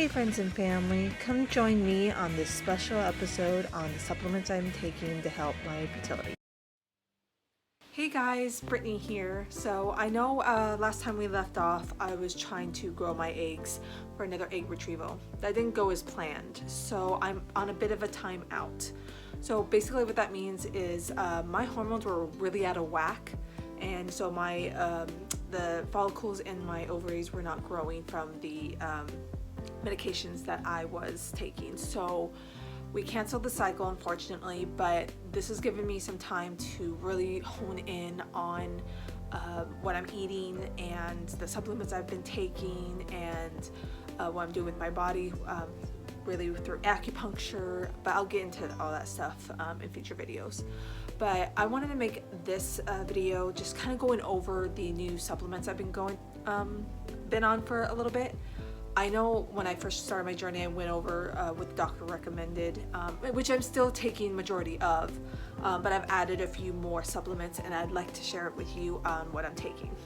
Hey friends and family, come join me on this special episode on the supplements I'm taking to help my fertility. Hey guys, Brittany here. So I know last time we left off, I was trying to grow my eggs for another egg retrieval. That didn't go as planned, so I'm on a bit of a timeout. So basically what that means is my hormones were really out of whack, and so my the follicles in my ovaries were not growing from the medications that I was taking. So we canceled the cycle, unfortunately, but this has given me some time to really hone in on what I'm eating and the supplements I've been taking and what I'm doing with my body, really through acupuncture, but I'll get into all that stuff in future videos. But I wanted to make this video just kind of going over the new supplements I've been on for a little bit. I know when I first started my journey, I went over what the doctor recommended, which I'm still taking majority of, but I've added a few more supplements and I'd like to share it with you on what I'm taking.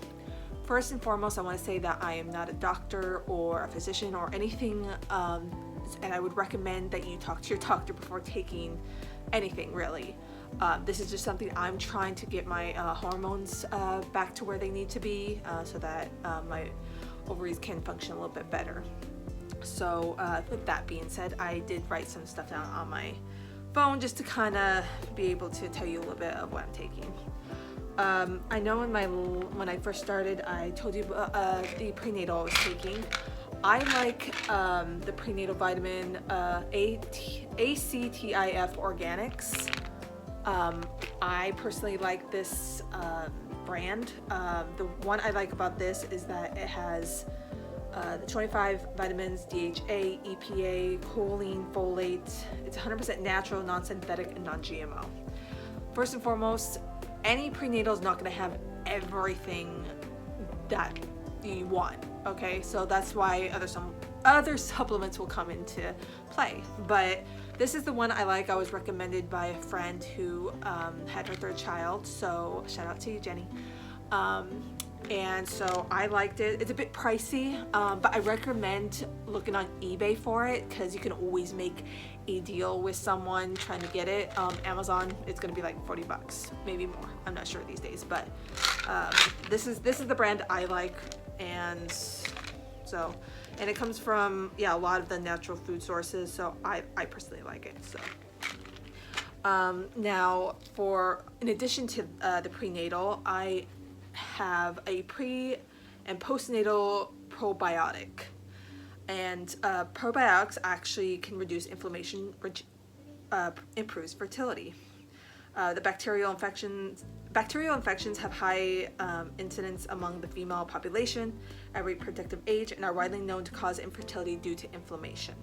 First and foremost, I want to say that I am not a doctor or a physician or anything, and I would recommend that you talk to your doctor before taking anything, really. This is just something I'm trying to get my hormones back to where they need to be so that my ovaries can function a little bit better. So with that being said, I did write some stuff down on my phone just to kind of be able to tell you a little bit of what I'm taking. I know when I first started, I told you the prenatal I was taking. I like the prenatal vitamin ACTIF Organics. I personally like this brand. The one I like about this is that it has the 25 vitamins, DHA, EPA, choline, folate. It's 100% natural, non-synthetic, and non-GMO. First and foremost, any prenatal is not going to have everything that you want. Okay, so that's why other supplements will come into play, but this is the one I like. I was recommended by a friend who had her third child, so shout out to you, Jenny. And so I liked it. It's a bit pricey, but I recommend looking on eBay for it because you can always make a deal with someone trying to get it. Amazon, it's gonna be like 40 bucks, maybe more. I'm not sure these days, but this is the brand I like, and so. And it comes from, a lot of the natural food sources, so I personally like it. So now, in addition to the prenatal, I have a pre and postnatal probiotic. And probiotics actually can reduce inflammation, which improves fertility. The bacterial infections have high incidence among the female population at reproductive age and are widely known to cause infertility due to inflammation.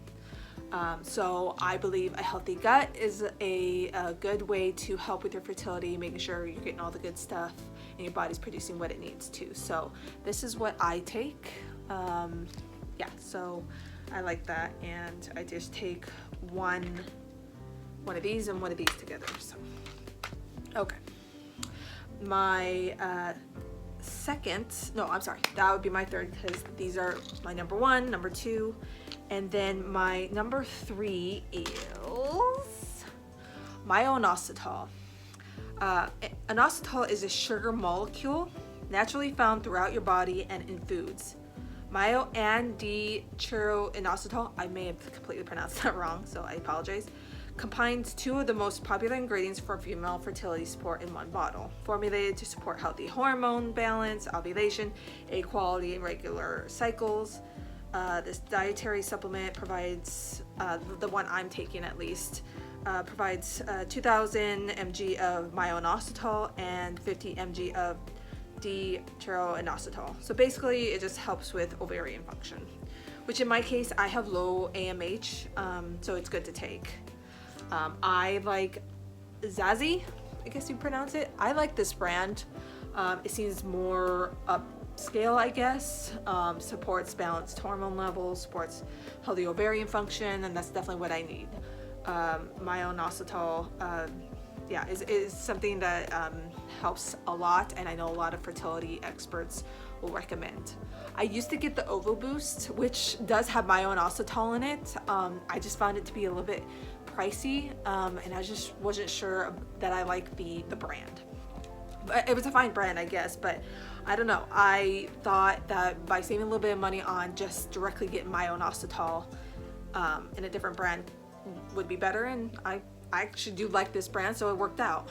So I believe a healthy gut is a good way to help with your fertility, making sure you're getting all the good stuff and your body's producing what it needs to. So this is what I take. So I like that, and I just take one of these and one of these together. So okay. My that would be my third, because these are my number one, number two, and then my number three is Myositol. Inositol is a sugar molecule naturally found throughout your body and in foods. Myo and D-chiro-inositol, I may have completely pronounced that wrong, so I apologize, combines two of the most popular ingredients for female fertility support in one bottle, formulated to support healthy hormone balance, ovulation, egg quality, and regular cycles. This dietary supplement provides, the one I'm taking at least, provides 2,000 mg of myoinositol and 50 mg of D-chiro-inositol. So basically it just helps with ovarian function, which in my case I have low AMH, so it's good to take. I like Zazie, I guess you pronounce it. I like this brand. It seems more upscale, I guess. Supports balanced hormone levels, supports healthy ovarian function, and that's definitely what I need. Myoinositol is something that helps a lot, and I know a lot of fertility experts will recommend. I used to get the Ovo Boost, which does have Myositol in it. I just found it to be a little bit pricey, and I just wasn't sure that I like the brand. But it was a fine brand, I guess, but I don't know. I thought that by saving a little bit of money on just directly getting Myositol in a different brand would be better, and I actually do like this brand, so it worked out.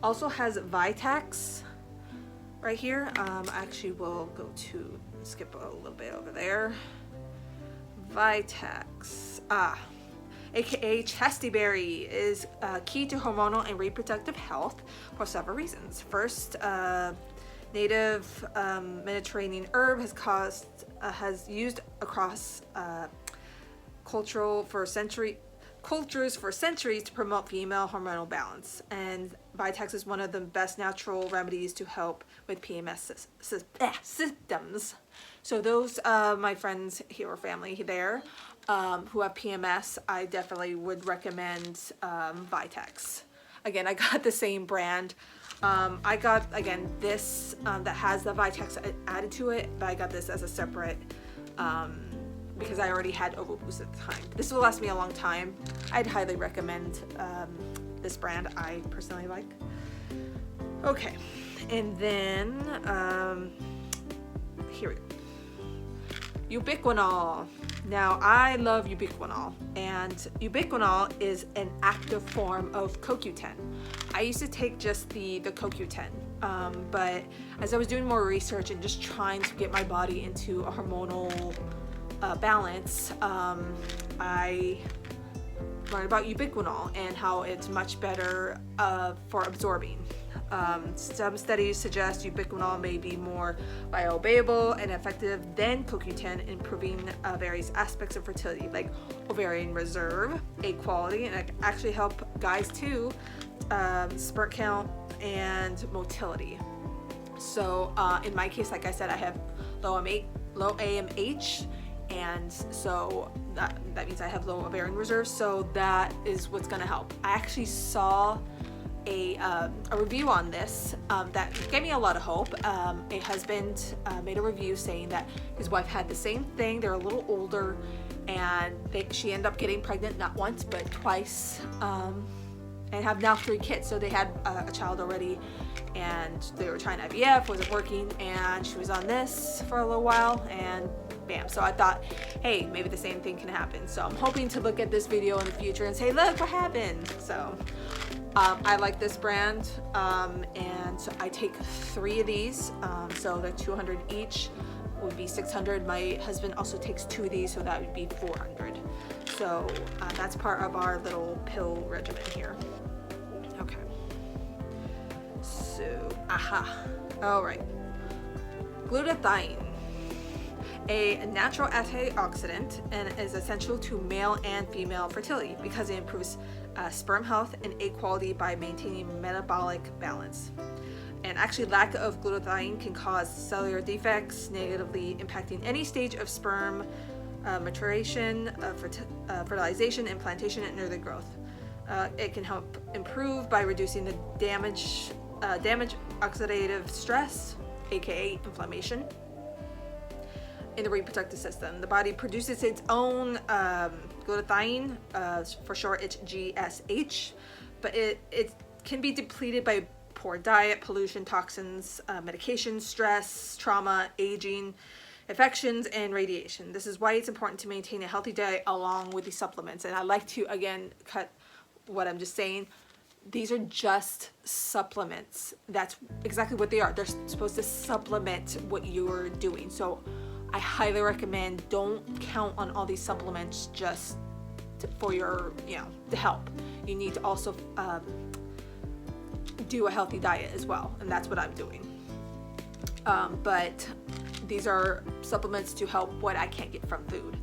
Also has Vitex right here. I actually will skip a little bit over there. Vitex, aka chastiberry, is key to hormonal and reproductive health for several reasons. First, native Mediterranean herb has used across cultures for centuries to promote female hormonal balance, and Vitex is one of the best natural remedies to help with PMS symptoms. So those my friends here or family there who have PMS, I definitely would recommend Vitex. Again, I got the same brand. I got, again, this that has the Vitex added to it, but I got this as a separate because I already had Ovo Boost at the time. This will last me a long time. I'd highly recommend this brand. I personally like. Okay, and then here we go. Ubiquinol. Now, I love Ubiquinol, and Ubiquinol is an active form of CoQ10. I used to take just the CoQ10, but as I was doing more research and just trying to get my body into a hormonal balance, I learned about Ubiquinol and how it's much better for absorbing. Some studies suggest Ubiquinol may be more bioavailable and effective than CoQ10 in improving various aspects of fertility, like ovarian reserve, egg quality, and it actually help guys too, sperm count and motility. So in my case, like I said, I have low AMH, and so that means I have low ovarian reserve, so that is what's going to help. I actually saw a review on this that gave me a lot of hope. A husband made a review saying that his wife had the same thing. They're a little older, and she ended up getting pregnant not once but twice, and have now 3 kids. So they had a child already, and they were trying IVF, wasn't working, and she was on this for a little while, and bam. So I thought, hey, maybe the same thing can happen. So I'm hoping to look at this video in the future and say, look what happened. So I like this brand, and so I take 3 of these, so they're 200 each, would be 600. My husband also takes 2 of these, so that would be 400. So that's part of our little pill regimen here. Okay. So, all right. Glutathione, a natural antioxidant, and is essential to male and female fertility because it improves sperm health and egg quality by maintaining metabolic balance. And actually, lack of glutathione can cause cellular defects, negatively impacting any stage of sperm maturation, fertilization, implantation, and early growth. It can help improve by reducing the damage oxidative stress, aka inflammation, in the reproductive system. The body produces its own glutathione, for short it's GSH, but it can be depleted by poor diet, pollution, toxins, medication, stress, trauma, aging, infections, and radiation. This is why it's important to maintain a healthy diet along with the supplements. And I like to, again, cut what I'm just saying. These are just supplements. That's exactly what they are. They're supposed to supplement what you're doing. So I highly recommend, don't count on all these supplements just for your, to help. You need to also do a healthy diet as well, and that's what I'm doing. But these are supplements to help what I can't get from food.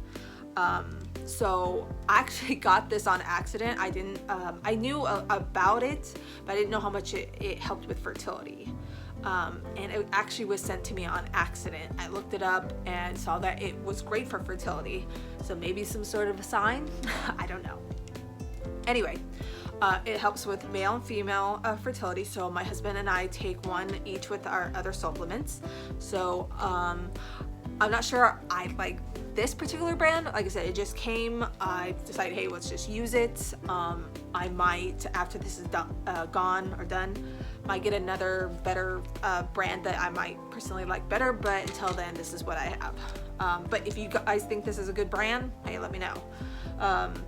So I actually got this on accident. I knew about it, but I didn't know how much it helped with fertility. And it actually was sent to me on accident. I looked it up and saw that it was great for fertility. So maybe some sort of a sign, I don't know. Anyway, It helps with male and female fertility, so my husband and I take one each with our other supplements. So I'm not sure I like this particular brand. Like I said, it just came. I decided, hey, let's just use it. I might, after this is done, might get another better brand that I might personally like better, but until then, this is what I have. But if you guys think this is a good brand, hey, let me know.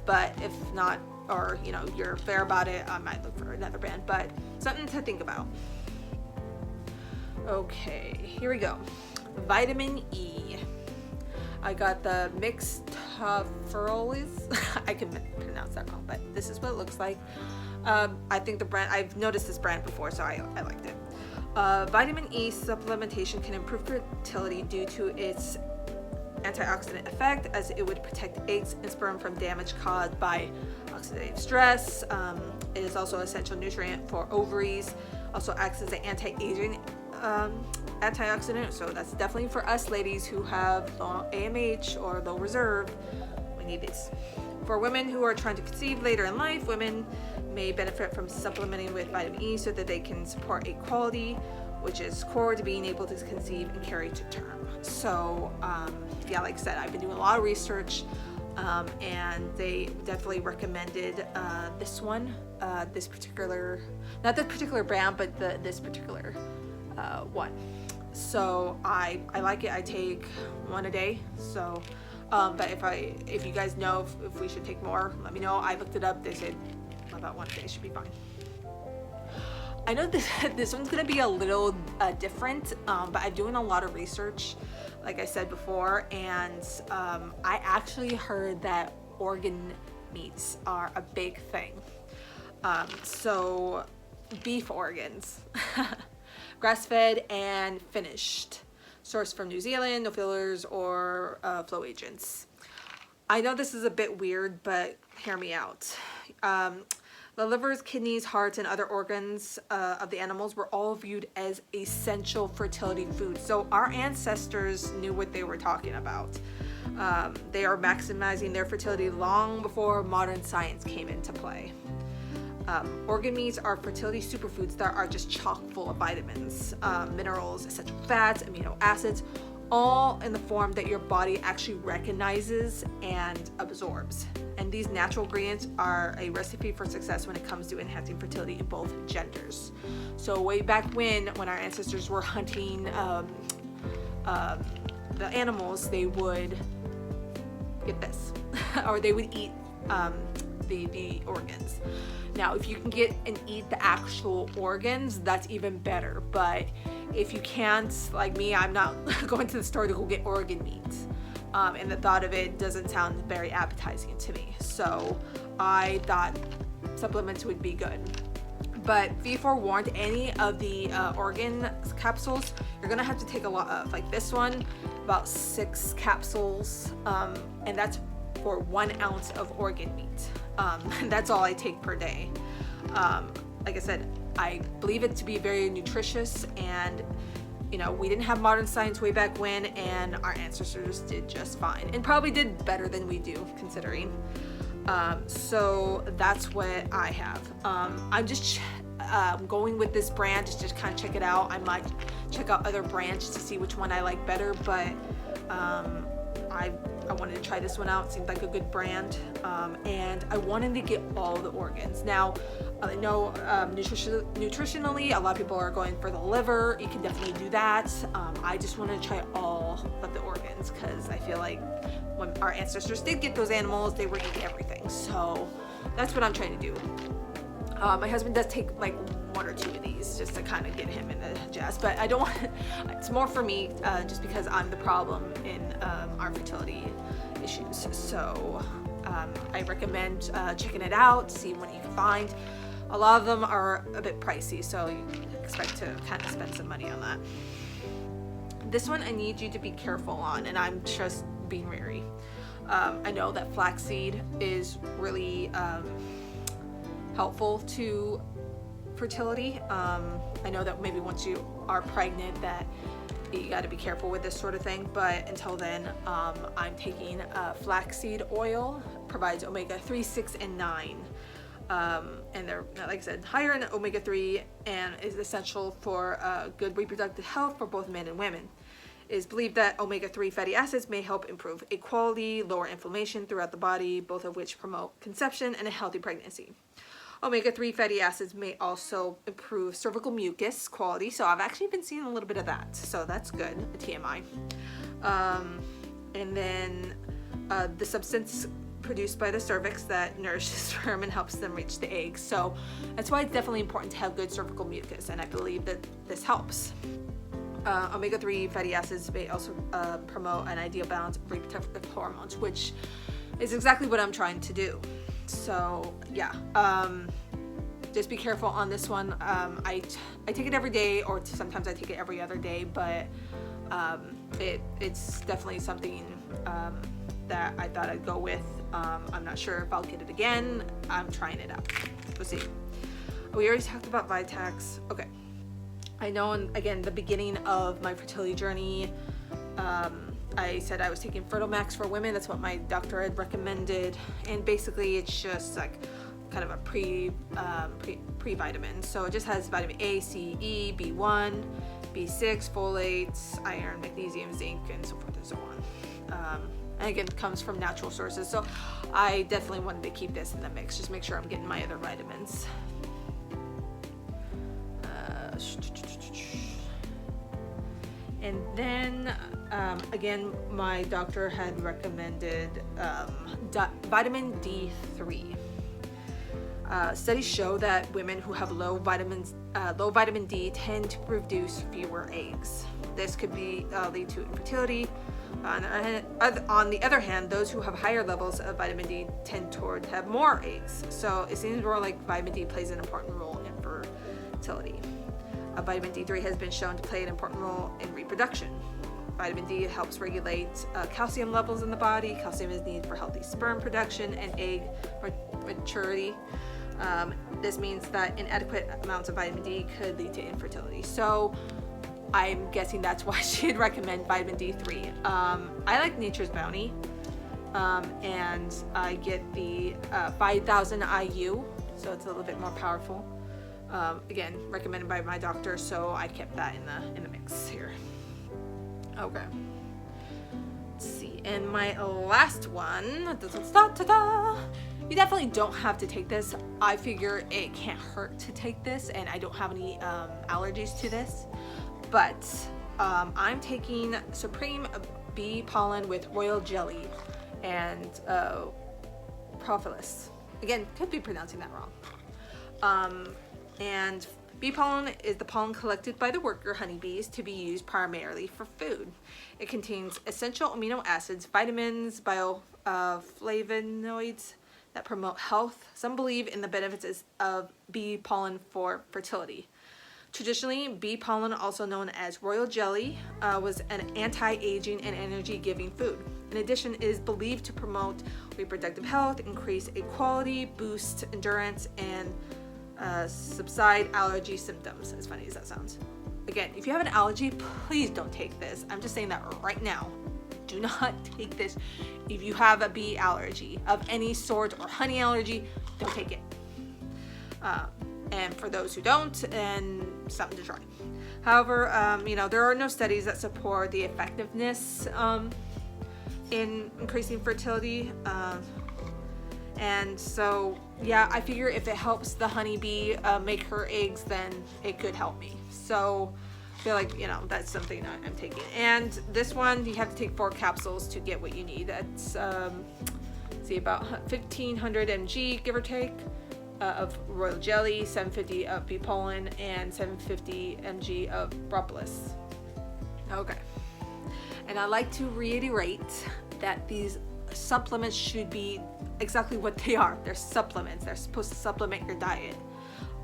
But if not, or you know, you're fair about it, I might look for another brand, but something to think about. Okay, here we go. Vitamin E. I got the Myositol. I can pronounce that wrong, but this is what it looks like. I think the brand, I've noticed this brand before, so I liked it. Vitamin E supplementation can improve fertility due to its antioxidant effect, as it would protect eggs and sperm from damage caused by oxidative stress. It is also an essential nutrient for ovaries. Also acts as an anti-aging antioxidant, so that's definitely for us ladies who have low AMH or low reserve. We need this. For women who are trying to conceive later in life, women may benefit from supplementing with vitamin E so that they can support egg quality, which is core to being able to conceive and carry to term. So yeah, like I said, I've been doing a lot of research, and they definitely recommended this one, not this particular brand, but this particular one. So I like it. I take one a day. So but if you guys know if we should take more, let me know. I looked it up. They said about one a day should be fine. I know this one's gonna be a little different, but I'm doing a lot of research, like I said before, and I actually heard that organ meats are a big thing. So beef organs, grass-fed and finished, sourced from New Zealand, no fillers or flow agents. I know this is a bit weird, but hear me out. The livers, kidneys, hearts, and other organs of the animals were all viewed as essential fertility foods. So our ancestors knew what they were talking about. They are maximizing their fertility long before modern science came into play. Organ meats are fertility superfoods that are just chock full of vitamins, minerals, essential fats, amino acids, all in the form that your body actually recognizes and absorbs. And these natural ingredients are a recipe for success when it comes to enhancing fertility in both genders. So way back when our ancestors were hunting the animals, they would get this, or they would eat the organs. Now, if you can get and eat the actual organs, that's even better. But if you can't, like me, I'm not going to the store to go get organ meat. And the thought of it doesn't sound very appetizing to me. So I thought supplements would be good. But be forewarned, any of the organ capsules, you're gonna have to take a lot of, like this one, about 6 capsules, and that's for 1 ounce of organ meat. That's all I take per day. Like I said, I believe it to be very nutritious, and you know, we didn't have modern science way back when, and our ancestors did just fine, and probably did better than we do, considering. So that's what I have. I'm just going with this brand just kind of check it out. I might check out other brands to see which one I like better, but I wanted to try this one out. It seemed like a good brand, and I wanted to get all the organs. Now, I know nutritionally, a lot of people are going for the liver. You can definitely do that. I just wanted to try all of the organs because I feel like when our ancestors did get those animals, they were eating everything. So that's what I'm trying to do. My husband does take like 1 or 2 of these just to kind of get him in the jazz, but I don't want, it's more for me just because I'm the problem in our fertility issues. So I recommend checking it out, see what you can find. A lot of them are a bit pricey, so you expect to kind of spend some money on that. This one I need you to be careful on, and I'm just being wary. I know that flaxseed is really helpful to fertility. I know that maybe once you are pregnant that you got to be careful with this sort of thing, but until then, I'm taking flaxseed oil. Provides omega 3, 6, and 9. and they're, like I said, higher in omega-3 and is essential for good reproductive health for both men and women. It is believed that omega-3 fatty acids may help improve equality, lower inflammation throughout the body, both of which promote conception and a healthy pregnancy. Omega-3 fatty acids may also improve cervical mucus quality, so I've actually been seeing a little bit of that, so that's good, a TMI. And then the substance produced by the cervix that nourishes sperm and helps them reach the eggs. So that's why it's definitely important to have good cervical mucus, and I believe that this helps. Omega-3 fatty acids may also promote an ideal balance of reproductive hormones, which is exactly what I'm trying to do. So yeah, just be careful on this one. I take it every day, or sometimes I take it every other day, but it's definitely something that I thought I'd go with. I'm not sure if I'll get it again. I'm trying it out. We'll see. We already talked about Vitex. Okay. I know, again, the beginning of my fertility journey, I said I was taking Fertile Max for women. That's what my doctor had recommended. And basically it's just like kind of a pre-vitamin. So it just has vitamin A, C, E, B1, B6, folates, iron, magnesium, zinc, and so forth and so on. And again, it comes from natural sources. So I definitely wanted to keep this in the mix. Just make sure I'm getting my other vitamins. And then, again, my doctor had recommended vitamin D3. Studies show that women who have low vitamin D tend to produce fewer eggs. This could lead to infertility. On the other hand, those who have higher levels of vitamin D tend to have more eggs. So it seems more like vitamin D plays an important role in fertility. Vitamin D3 has been shown to play an important role in reproduction. Vitamin D helps regulate calcium levels in the body. Calcium is needed for healthy sperm production and egg maturity. This means that inadequate amounts of vitamin D could lead to infertility. So I'm guessing that's why she'd recommend vitamin D3. I like Nature's Bounty, and I get the 5,000 IU, so it's a little bit more powerful. Again, recommended by my doctor, so I kept that in the mix here. Okay. Let's see, and my last one. You definitely don't have to take this. I figure it can't hurt to take this, and I don't have any allergies to this. But I'm taking Supreme Bee Pollen with Royal Jelly and Propolis. Again, could be pronouncing that wrong. And bee pollen is the pollen collected by the worker honeybees to be used primarily for food. It contains essential amino acids, vitamins, bioflavonoids that promote health. Some believe in the benefits of bee pollen for fertility. Traditionally, bee pollen, also known as royal jelly, was an anti-aging and energy-giving food. In addition, it is believed to promote reproductive health, increase equality, boost endurance, and subside allergy symptoms, as funny as that sounds. Again, if you have an allergy, please don't take this. I'm just saying that right now. Do not take this if you have a bee allergy of any sort or honey allergy. Don't take it. And for those who don't, and something to try. However, there are no studies that support the effectiveness in increasing fertility. And so, yeah, I figure if it helps the honeybee make her eggs, then it could help me. So I feel like, that's something I'm taking. And this one, you have to take 4 capsules to get what you need. That's, about 1,500 mg, give or take, of royal jelly, 750 of bee pollen, and 750 mg of propolis. Okay. And I like to reiterate that these supplements should be exactly what they are. They're supplements. They're supposed to supplement your diet.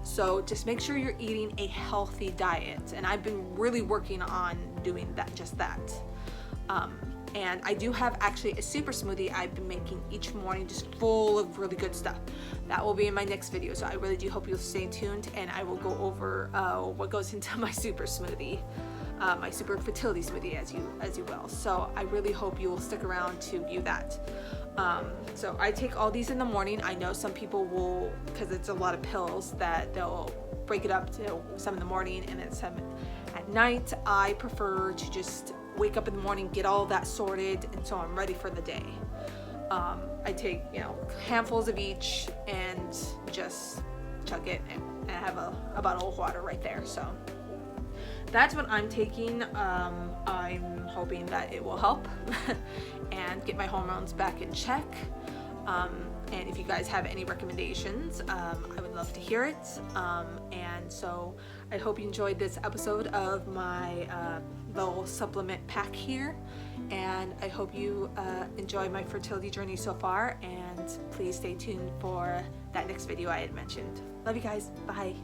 So just make sure you're eating a healthy diet. And I've been really working on doing just that. And I do have actually a super smoothie I've been making each morning, just full of really good stuff. That will be in my next video. So I really do hope you'll stay tuned, and I will go over what goes into my super smoothie, my super fertility smoothie, as you will. So I really hope you will stick around to view that. So I take all these in the morning. I know some people will, because it's a lot of pills, that they'll break it up to some in the morning and then some at night. I prefer to just wake up in the morning, get all that sorted, and so I'm ready for the day. I take, handfuls of each and just chug it, and I have a bottle of water right there. So that's what I'm taking. I'm hoping that it will help and get my hormones back in check. And if you guys have any recommendations, I would love to hear it. And so I hope you enjoyed this episode of my little supplement pack here. And I hope you enjoy my fertility journey so far. And please stay tuned for that next video I had mentioned. Love you guys. Bye.